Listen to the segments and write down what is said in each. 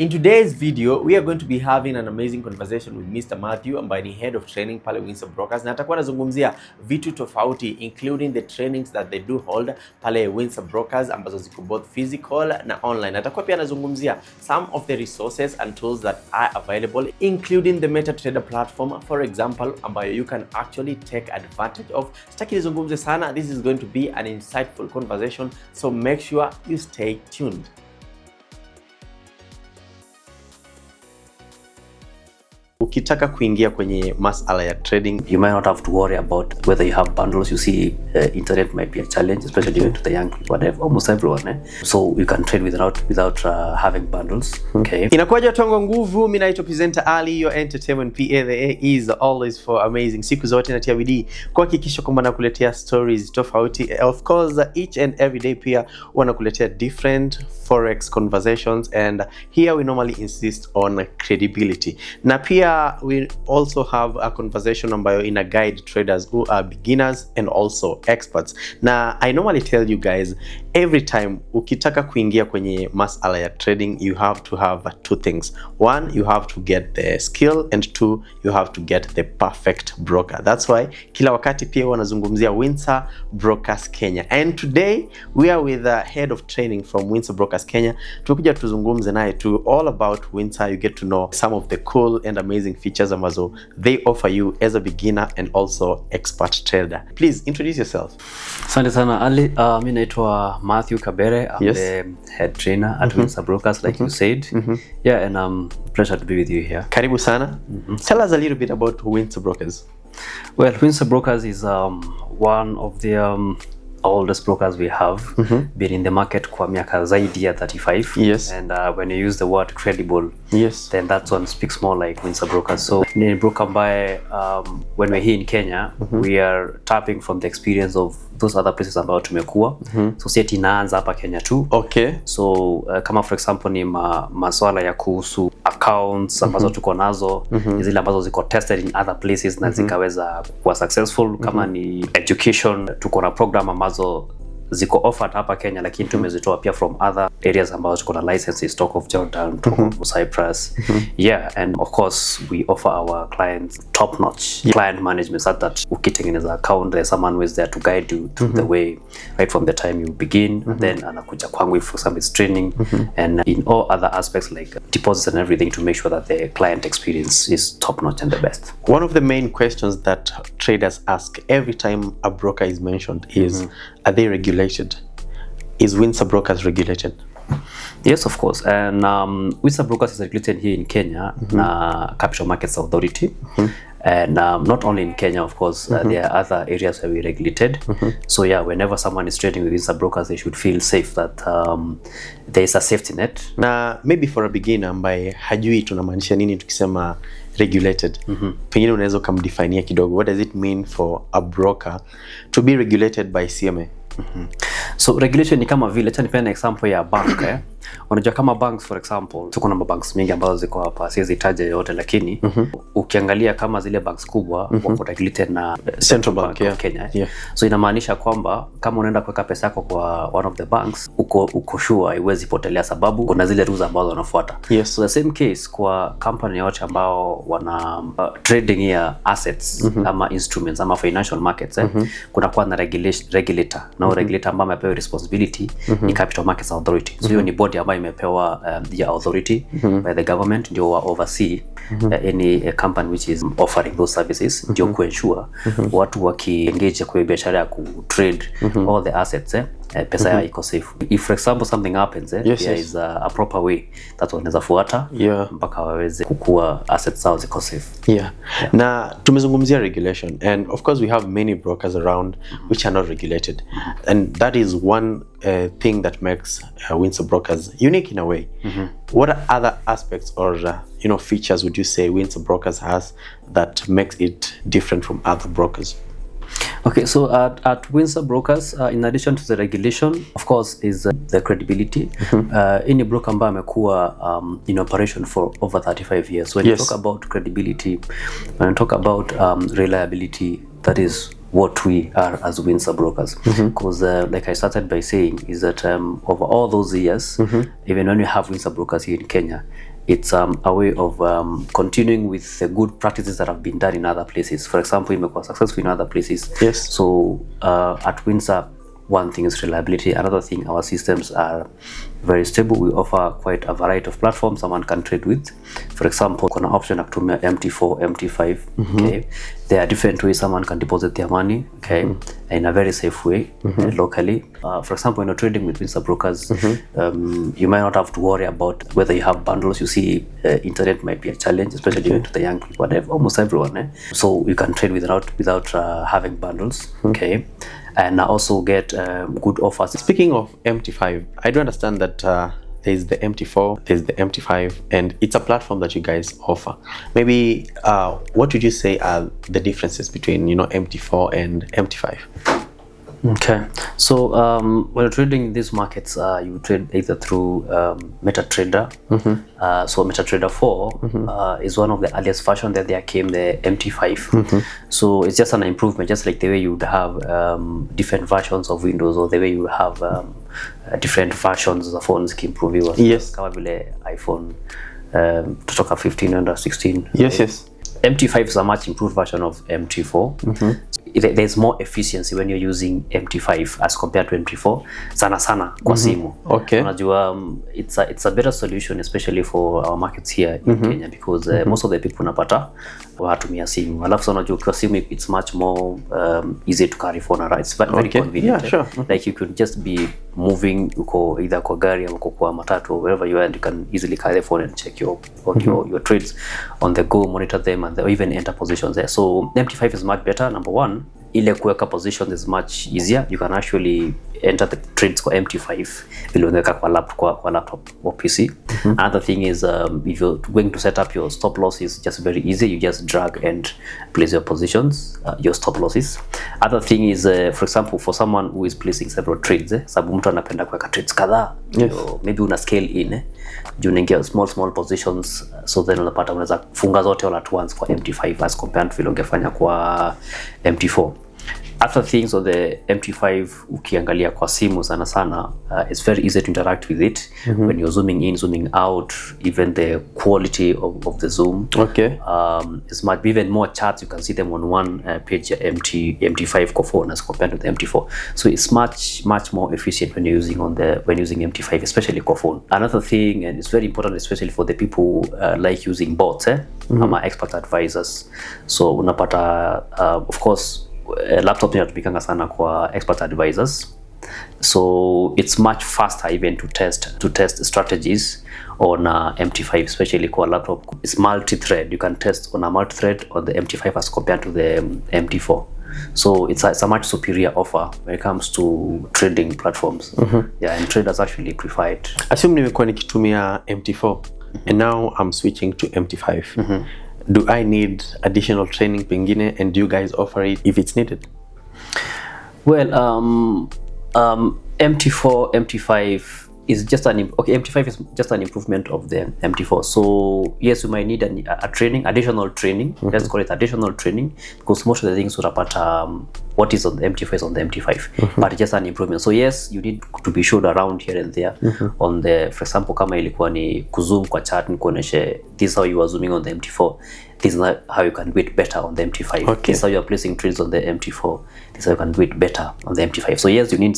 In today's video, we are going to be having an amazing conversation with Mr. Matthew ambaye ni head of training pale Windsor Brokers, na atakuwa anazungumzia vitu tofauti including the trainings that they do hold pale Windsor Brokers ambazo ziko both physical na online. Atakuwa pia anazungumzia some of the resources and tools that are available including the MetaTrader platform for example ambayo you can actually take advantage of. Sitaki nizungumze sana, this is going to be an insightful conversation, so make sure you stay tuned. Ukitaka kuingia kwenye masala ya trading, you might not have to worry about whether you have bundles. You see, internet might be a challenge, especially even to the young people, whatever, almost everyone. So you can trade without having bundles. Okay. Inakuwaje tongo nguvu, mimi naitwa presenter Ali, your entertainment PA. The A is always for amazing. Siku zote natia bidii kuhakikisha kwamba nakuletea stories tofauti. Of course, each and every day pia wanakuletea different forex conversations, and here we normally insist on credibility. Na pia we also have a conversation ambayo ina guide traders who are beginners and also experts. Na I normally tell you guys every time ukitaka kuingia kwenye masala ya trading, you have to have two things. One, you have to get the skill, and two, you have to get the perfect broker. That's why kila wakati pia wanazungumzia Windsor Brokers Kenya. And today we are with the head of training from Windsor Brokers Kenya. Tumekuja tuzungumze naye to all about Windsor. You get to know some of the cool and amazing features ambazo they offer you as a beginner and also expert trader. Please introduce yourself. Asante sana Ali. Mimi naitwa Matthew Kabere. I'm the head trainer at Windsor Brokers, like you said. Yeah, and pleasure to be with you here. Karibu sana. Tell us a little bit about Windsor Brokers. Well, Windsor Brokers is one of the oldest brokers we have, been in the market kwa miaka zaidi ya 35. Yes. And when you use the word credible, yes, then that one speaks more like Windsor Brokers. So ni broker ambaye when we're here in Kenya, we are tapping from the experience of those other places ambao tumekuwa. So si eti inaanza hapa Kenya tu. Okay. So kama for example ni maswala ya kuhusu accounts ambazo tuko nazo, zile ambazo ziko tested in other places na zikaweza kuwa successful. Kama ni education, tuko na program ambazo ziko offered hapa Kenya, lakini tumezitoa pia from other areas ambazo tuko na licenses, talk of Jordan, talk of Cyprus. Yeah, and of course we offer our clients top notch client management, so that ukitengeneza account there's someone who is there to guide you through the way right from the time you begin, and then anakuja kwangu for some training, and in all other aspects like deposits and everything, to make sure that the client experience is top notch and the best. One of the main questions that traders ask every time a broker is mentioned is, are they regulated? Is Windsor Brokers regulated? Yes, of course. And Windsor Brokers is regulated here in Kenya, na Capital Markets Authority. And not only in Kenya, of course, there are other areas where we regulated. So yeah, whenever someone is trading with Windsor Brokers, they should feel safe that there is a safety net. Na maybe for a beginner ambaye hajui tunamaanisha nini tukisema regulated, pengine unaweza kumdefinia kidogo, what does it mean for a broker to be regulated by CMA? So regulation ni kama vile, acha nipende example ya bank. Unajua kama banks, for example, tuko na banks mingi ambazo ziko hapa, siwezi taja yote, lakini ukiangalia kama zile banks kubwa wako regulated na Central Bank of Kenya. So inamaanisha kwamba kama unaenda kuweka pesa yako kwa one of the banks, uko sure haiwezi potelea, sababu kuna zile rules ambazo wanafuata. So the same case kwa company yote ambao wana trading ya assets ama instruments ama financial markets, kuna kwa na regulator, na regulator ambaye amepewa responsibility ni Capital Markets Authority. So hiyo ni body ambayo imepewa the authority by the government, ndio wa oversee any company which is offering those services, ndio kuensure watu wakiengage kwa biashara ya ku-trade all the assets, pesa yao iko safe. If for example something happens, there is a proper way that wanaweza fuata mpaka waweze kukua assets zao ziko safe. Na tumezungumzia regulation, and of course we have many brokers around which are not regulated, and that is one thing that makes Windsor Brokers unique in a way. What other aspects or features would you say Windsor Brokers has that makes it different from other brokers? Okay, so at Windsor Brokers, in addition to the regulation, of course, is the credibility. Any broker ambaye amekuwa in operation for over 35 years. When you talk about credibility, when you talk about reliability, that is what we are as Windsor Brokers. Because like I started by saying, is that over all those years, even when we have Windsor Brokers here in Kenya, it's a way of continuing with the good practices that have been done in other places. For example, imekuwa successful in other places. Yes. So at Windsor, one thing is reliability. Another thing, our systems are very stable. We offer quite a variety of platforms someone can trade with. For example, kuna option ya kutumia MT4, MT5. Okay, there are different ways someone can deposit their money, okay, in a very safe way locally. For example, when you're trading with Windsor brokers, you might not have to worry about whether you have bundles. You see, internet might be a challenge, especially to the young people, almost everyone. So you can trade without having bundles, okay, and also get good offers. Speaking of MT5, I do understand that there's the MT4, there's the MT5, and it's a platform that you guys offer. Maybe what would you say are the differences between, you know, MT4 and MT5? Okay, so when you're trading in these markets, you trade either through MetaTrader. So MetaTrader 4 is one of the earliest version that there came, the MT5. So it's just an improvement, just like the way you would have different versions of Windows, or the way you have different versions of phones improve. Yes. Kama vile iPhone kutoka 15 and 16. Yes, yes. MT5 is a much improved version of MT4. There's more efficiency when you're using MT5 as compared to MT4. Sana kwa simu. Okay. Unajua, it's a better solution, especially for our markets here in Kenya, because most of the people unapata watumia simu. Alafu sana unajua kwa simu, it's much more easy to carry phone around. It's very convenient. Yeah, sure. Like you could just be moving, uko either kwa gari or uko kwa matatu or wherever you are, and you can easily carry the phone and check your trades on the go, monitor them, and even enter positions there. So MT5 is much better. Number one, ile kuweka position is much easier. You can actually enter the trades kwa MT5 vile unaweka kwa laptop or PC. Another thing is if you're going to set up your stop loss, is just very easy. You just drag and place your positions, your stop losses. Other thing is for example, for someone who is placing several trades, sababu mtu anapenda kuweka trades kadhaa, maybe una scale in, you unaingia small positions, so then unapata unaweza funga zote all at once kwa MT5 as compared to vile ungefanya kwa MT4. Other things on the MT5, ukiangalia kwa simu sana, it's very easy to interact with it. When you're zooming in, zooming out, even the quality of the zoom, okay, is much, even more charts, you can see them on one page, MT5 kwa phone as compared to the MT4. So it's much more efficient when you're using using MT5, especially kwa phone. Another thing, and it's very important, especially for the people like using bots, ama expert advisors. So unapata of course laptop inatumikanga sana kwa expert advisors, so it's much faster even to test strategies on MT5, especially kwa laptop. It's multi-thread. You can test on a multi-thread on the MT5 as compared to the MT4. So it's a much superior offer when it comes to trading platforms. Yeah, and traders actually prefer it. Assume nimekuwa nikitumia MT4 and now I'm switching to MT5. Do I need additional training pengine, and do you guys offer it if it's needed? Well, MT4, MT5 is just MT5 is just an improvement of the MT4. So yes, you might need additional training. Let's call it additional training, because most of the things utapata what is on the MT4 is on the MT5, but just an improvement. So yes, you need to be showed around here and there on the, for example, kama ilikuwa ni kuzoom kwa chart, nikuoneshe this is how you are zooming on the MT4, this is how you can do it better on the MT5. Okay. This is how you are placing trades on the MT4, this is how you can do it better on the MT5. So yes, you need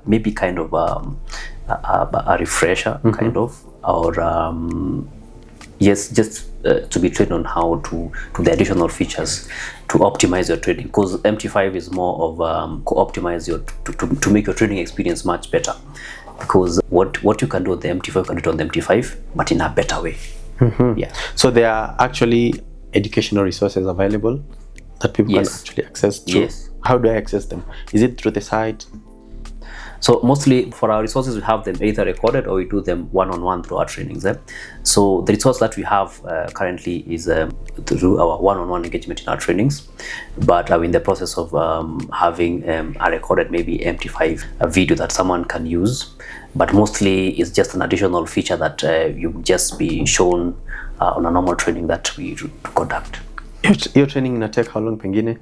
maybe kind of a refresher, kind of, or yes, just to be trained on how to the additional features to optimize your trading, because MT5 is more of optimize your to make your trading experience much better, because what you can do on the MT4 you can do it on the MT5, but in a better way. Yeah. So there are actually educational resources available that people can actually access through. Yes. How do I access them? Is it through the site? So mostly for our resources, we have them either recorded or we do them one-on-one through our trainings. So the resource that we have currently is through our one-on-one engagement in our trainings, but I'm in the process of having a recorded maybe MT5 video that someone can use, but mostly it's just an additional feature that you just be shown on a normal training that we conduct. Your training in a tech, how long pengine?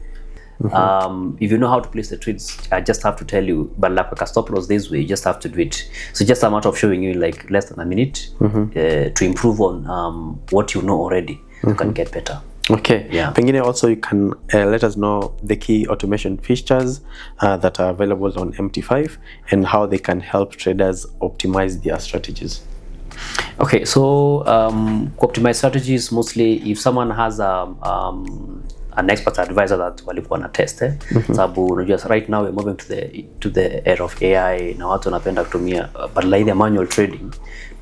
If you know how to place the trades, I just have to tell you, but like a stop loss this way, you just have to do it. So just a matter of showing you in like less than a minute to improve on what you know already. You can get better. Okay. Yeah. Pengine also you can let us know the key automation features that are available on MT5 and how they can help traders optimize their strategies. Okay, so optimize strategies mostly if someone has an expert advisor that walikuwa na test sababu unajua right now we're moving to the era of AI na watu wanapenda kutumia but like the manual trading,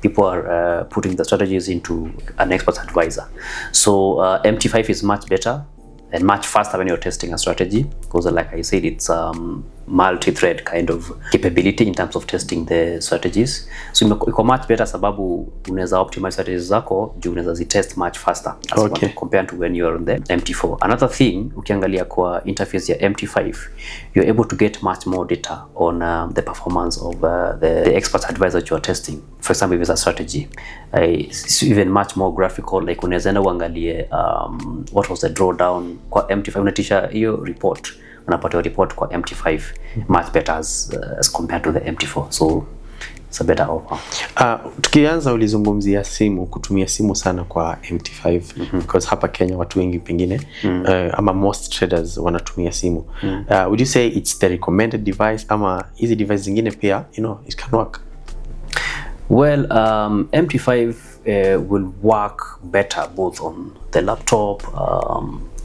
people are putting the strategies into an expert advisor. So MT5 is much better and much faster when you're testing a strategy because like I said, it's multi-thread kind of capability in terms of testing the strategies. So iko much better sababu unaweza optimize strategies zako juu unaweza zitest much faster compared to when you're on the MT4. Another thing, ukiangalia kwa interface ya MT5, you're able to get much more data on the performance of the expert advisor that you're testing. For example, if it's a strategy, it's even much more graphical. Like unaweza enda uangalie what was the drawdown kwa MT5, unatisha hiyo report, unapata report kwa MT5 much better as compared to the MT4. So it's a better offer. Tukianza ulizungumzia simu, kutumia simu sana kwa MT5 because hapa Kenya watu wengi pengine ama most traders wanatumia simu. Would you say it's the recommended device ama hizi device zingine pia it can work? Well, MT5 will work better both on the laptop,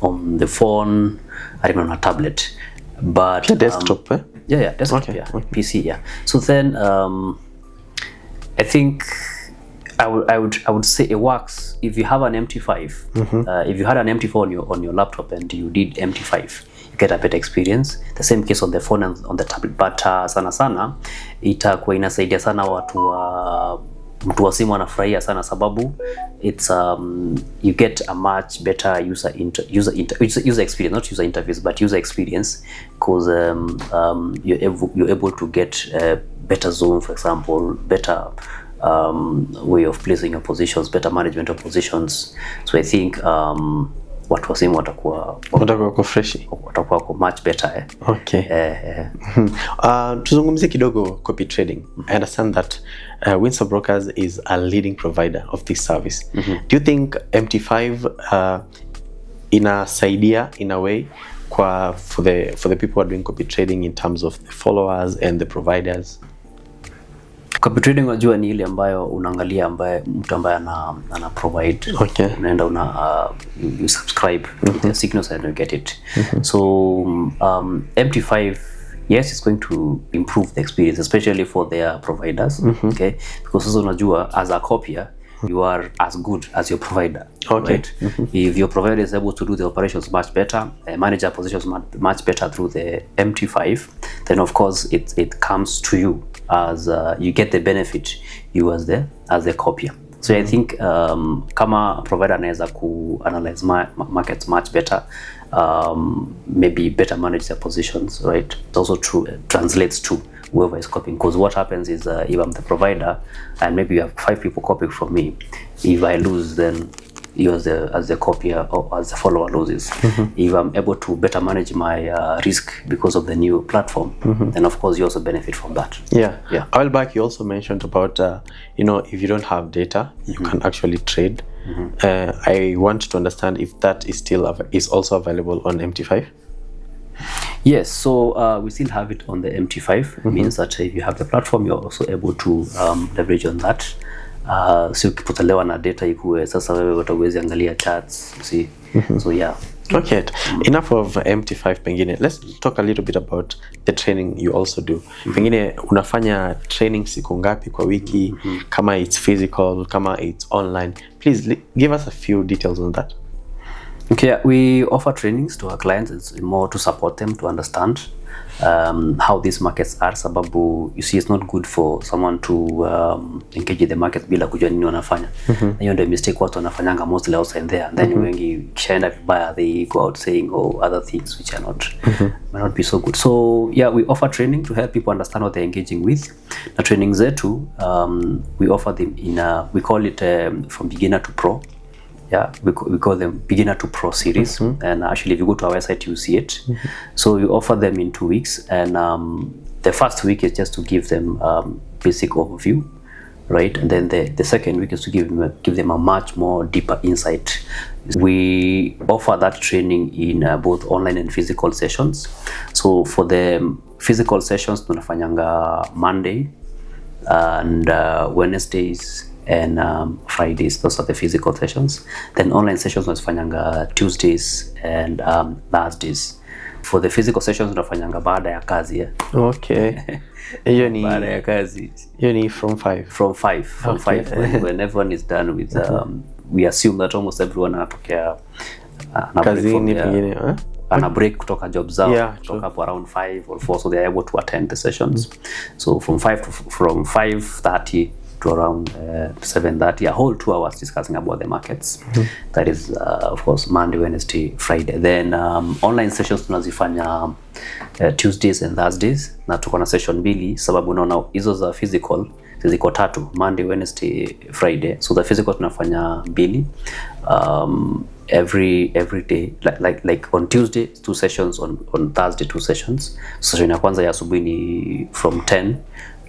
on the phone, or even on a tablet. But the desktop, yeah, desktop, okay. Yeah, PC, yeah. So then, I think I would say it works if you have an MT5. If you had an MT4 on your laptop and you did MT5, you get a better experience. The same case on the phone and on the tablet. But sana itakuwa inasaidia sana mtu wa simu anafurahia sana sababu it's you get a much better user experience, not user interface but user experience, because you're able to get better zone, for example, better way of placing your positions, better management of positions. So I think watu wa simu watakuwa much better. Okay. Tuzungumzie kidogo copy trading. I understand that Windsor Brokers is a leading provider of this service. Do you think MT5 inasaidia in a way for the people who are doing copy trading in terms of the followers and the providers? Copy trading unajua ni ile ambayo unaangalia mtu ambaye ana provide. Okay. Unaenda you subscribe to the signals and you get it. So MT5, yes, it's going to improve the experience, especially for their providers. Okay, because sasa unajua as a copier you are as good as your provider. Okay. Right? If your provider is able to do the operations much better, manage their positions much better through the MT5, then of course it comes to you as you get the benefit, you as the copier. So I think kama provider anaweza ku analyze markets much better, maybe better manage their positions, right? It's also true, translates to whoever is copying, because what happens is if I'm the provider and maybe you have 5 people copying from me, if I lose, then you as the copier or as the follower loses. If I'm able to better manage my risk because of the new platform, then of course you also benefit from that. Yeah. A while back you also mentioned about if you don't have data, you can actually trade. I want to understand if that is also available on MT5. Yes, so we still have it on the MT5. Means that if you have the platform, you're also able to leverage on that. So ukipotelewa na data ikuwe sasa wewe utaweza angalia charts, you see. So yeah. Okay, enough of MT5 pengine. Let's talk a little bit about the training you also do. Pengine unafanya training siku ngapi kwa wiki, kama it's physical, kama it's online. Please give us a few details on that. Okay, we offer trainings to our clients. It's more to support them to understand how these markets are, sababu you see it's not good for someone to engage in the market bila kujua nini wanafanya. Hiyo ndio mistake watu wanafanyanga mostly outside there, and then wengi kishaenda vibaya, they go out saying other things which are may not be so good. So yeah, we offer training to help people understand what they're engaging with. Na training zetu we offer them in we call it from beginner to pro. Yeah, we call them beginner to pro series. And actually, if you go to our website, you see it. So we offer them in 2 weeks, and the first week is just to give them basic overview, right? And then the second week is to give them a much more deeper insight. We offer that training in both online and physical sessions. So for the physical sessions, tunafanyanga Monday and Wednesdays and Fridays. Those are the physical sessions. Then online sessions tunafanyanga Tuesdays and Thursdays. For the physical sessions tunafanyanga baada ya kazi. Okay. Hiyo ni Baada ya kazi. Hiyo ni from 5. From 5 when everyone is done with we assume that almost everyone anatokea kazini pengine, ana break kutoka job zao, kutoka hapo around 5 or 4, so they are able to attend the sessions. So from 5:30 to around 7:30, a whole 2 hours discussing about the markets. That is of course Monday, Wednesday, Friday. Then online sessions tunazifanya Tuesdays and Thursdays, na tuko na session mbili sababu unaona hizo za physical ziko 3, Monday, Wednesday, Friday. So the physical tunafanya mbili every day, like on Tuesday 2 sessions, on Thursday 2 sessions. Session ya kwanza ya asubuhi ni from 10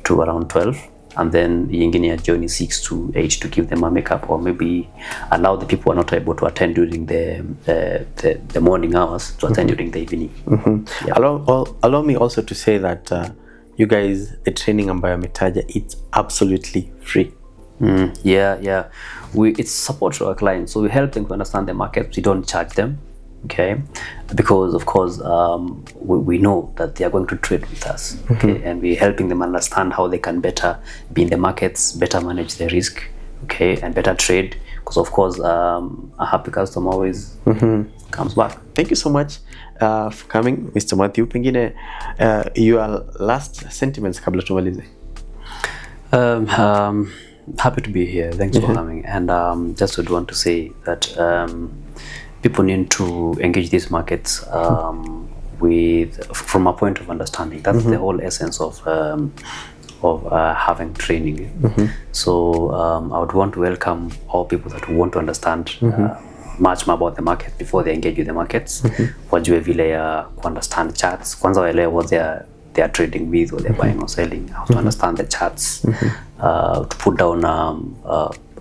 to around 12, and then yingine ya jioni 6 to 8 to give them a makeup, or maybe allow the people who are not able to attend during the morning hours to attend during the evening. Yeah. Allow me also to say that you guys, the training ambayo ametaja, it's absolutely free. Yeah. It's support to our clients, so we help them to understand the market. We don't charge them, okay? Because of course we know that they are going to trade with us, okay? And we're helping them understand how they can better be in the markets, better manage their risk, okay, and better trade. Because of course a happy customer always comes back. Thank you so much for coming, Mr. Matthew. Pengine your last sentiments kabla tumalize. Happy to be here. Thanks for coming. And just would want to say that people need to engage these markets from a point of understanding. That's the whole essence of having training. So I would want to welcome all people that want to understand much more about the market before they engage with the markets. Wajue vile ya understand charts. Kwanza waelewe what they are trading with, or they're buying or selling, how to understand the charts, to put down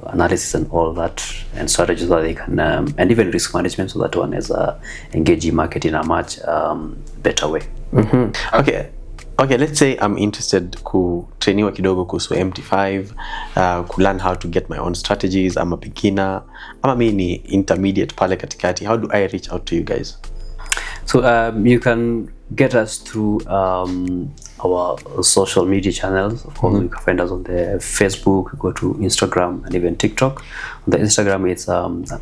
analysis and all that, and strategies that they can, and even risk management, so that one is engaging market in a much better way. Okay, let's say I'm interested kutrainiwa kidogo kuhusu MT5, learn how to get my own strategies. I'm a beginner, ama mimi ni intermediate pale katikati. How do I reach out to you guys? So you can get us through our social media channels. Of course, you can find us on the Facebook, go to Instagram, and even TikTok. On the Instagram, it's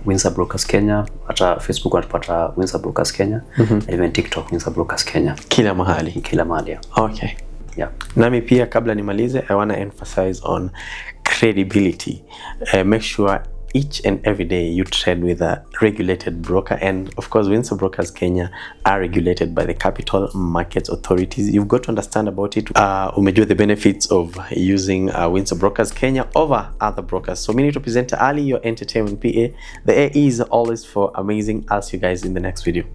Windsor Brokers Kenya. At Facebook, unapata Windsor Brokers Kenya, and even TikTok, Windsor Brokers Kenya. Kila mahali. Kila mahali. Okay. Yeah. Nami pia kabla nimalize, I want to emphasize on credibility. Make sure each and every day you trade with a regulated broker, and of course Windsor Brokers Kenya are regulated by the Capital Markets Authorities. You've got to understand about it. Umejua the benefits of using Windsor Brokers Kenya over other brokers. So mimi presenter Ali, your entertainment PA. The A is always for amazing. I'll see you guys in the next video.